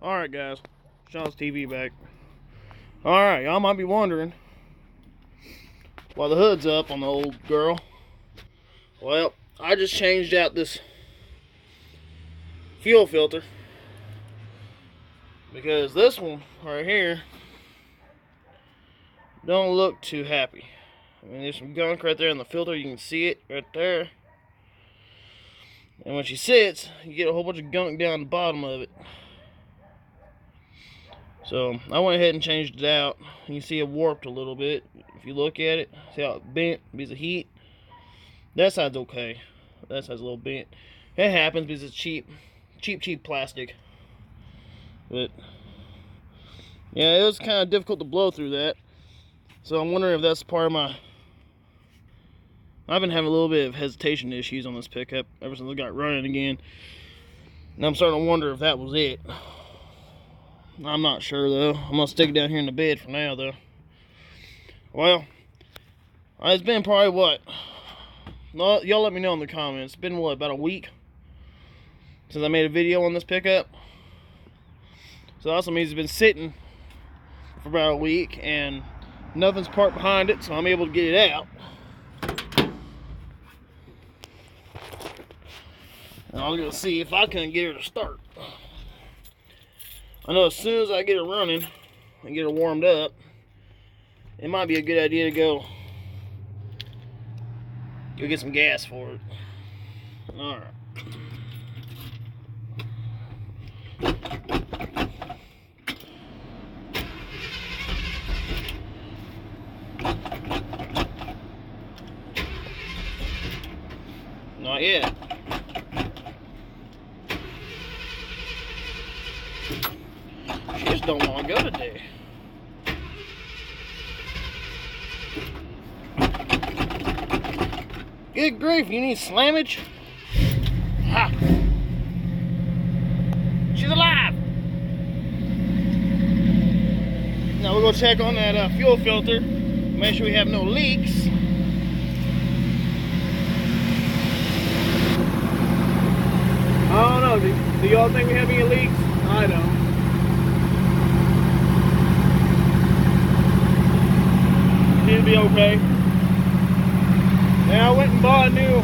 Alright guys, Sean's TV back. Alright, y'all might be wondering why the hood's up on the old girl. Well, I just changed out this fuel filter because this one right here don't look too happy. I mean, there's some gunk right there in the filter. You can see it right there. And when she sits, you get a whole bunch of gunk down the bottom of it. So I went ahead and changed it out. You can see it warped a little bit. If you look at it, see how it bent because of heat. That side's okay. That side's a little bent. It happens because it's cheap plastic. But yeah, it was kind of difficult to blow through that. So I'm wondering if that's part of my... I've been having a little bit of hesitation issues on this pickup ever since I got running again. And I'm starting to wonder if that was it. I'm not sure though. I'm gonna stick it down here in the bed for now though. Well, it's been probably what? Y'all let me know in the comments. It's been what, about a week since I made a video on this pickup. So that also means it's been sitting for about a week and nothing's parked behind it, so I'm able to get it out. And I was gonna see if I couldn't get her to start. I know as soon as I get it running and get it warmed up, it might be a good idea to go get some gas for it. Alright. Not yet. She just don't want to go today. Good grief, you need slammage? Ha! She's alive! Now we'll go check on that fuel filter. Make sure we have no leaks. I don't know, do y'all think we have any leaks? I don't. It'll be okay. Now I went and bought a new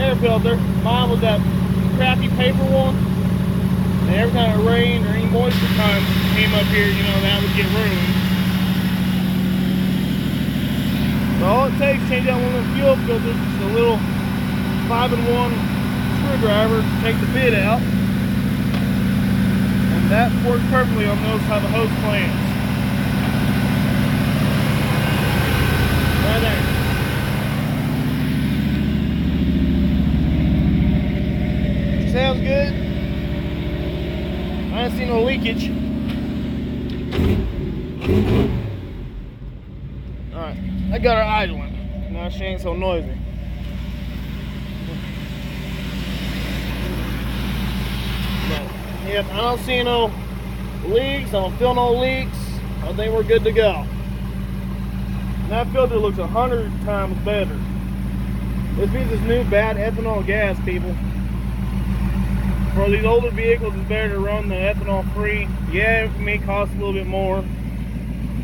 air filter. Mine was that crappy paper one. And every time it rained or any moisture came up here, you know, that would get ruined. So all it takes is change out one of the fuel filters, just a little 5-in-1 screwdriver to take the bit out. And that works perfectly on those type of hose clamps. Right there. Sounds good. I didn't see no leakage. Alright, I got her idling. Now she ain't so noisy. But, yep, I don't see no leaks. I don't feel no leaks. I think we're good to go. And that filter looks 100 times better. This means this new bad ethanol gas, people. For these older vehicles, it's better to run the ethanol free. Yeah, it may cost a little bit more,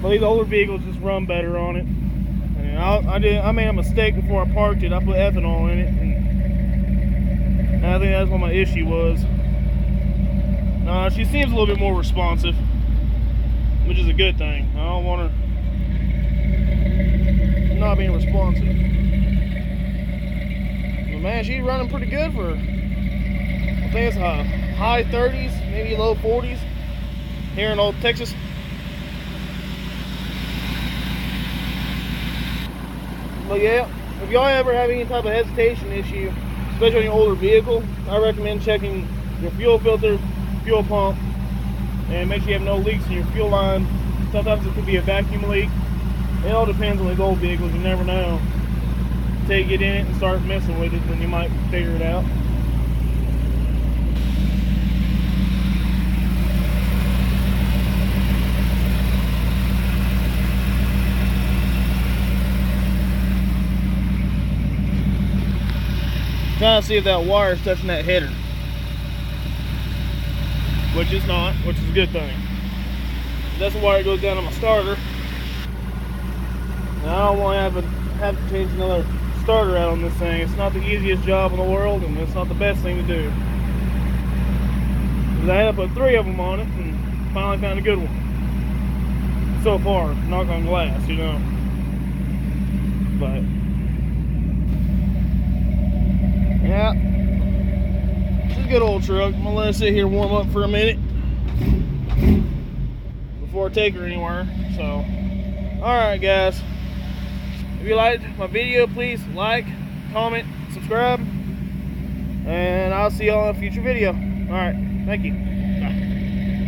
but these older vehicles just run better on it. And I made a mistake before I parked it. I put ethanol in it, and I think that's what my issue was. She seems a little bit more responsive, which is a good thing. I don't want her not being responsive. But man, she's running pretty good for her. I think it's high 30s, maybe low 40s here in old Texas. But yeah, if y'all ever have any type of hesitation issue, especially on your older vehicle, I recommend checking your fuel filter, fuel pump, and make sure you have no leaks in your fuel line. Sometimes it could be a vacuum leak. It all depends on these old vehicles. You never know until you get in it and start messing with it, then you might figure it out. Trying to see if that wire is touching that header. which it's not, which is a good thing. That's the wire goes down on my starter. Now, I don't want to have to change another starter out on this thing. It's not the easiest job in the world, and it's not the best thing to do. I had to put 3 of them on it, and finally found a good one. So far, knock on glass, you know. But yeah, it's a good old truck. I'm gonna let it sit here and warm up for a minute before I take her anywhere. So, alright guys, if you liked my video, please like, comment, subscribe, and I'll see y'all in a future video. Alright, thank you.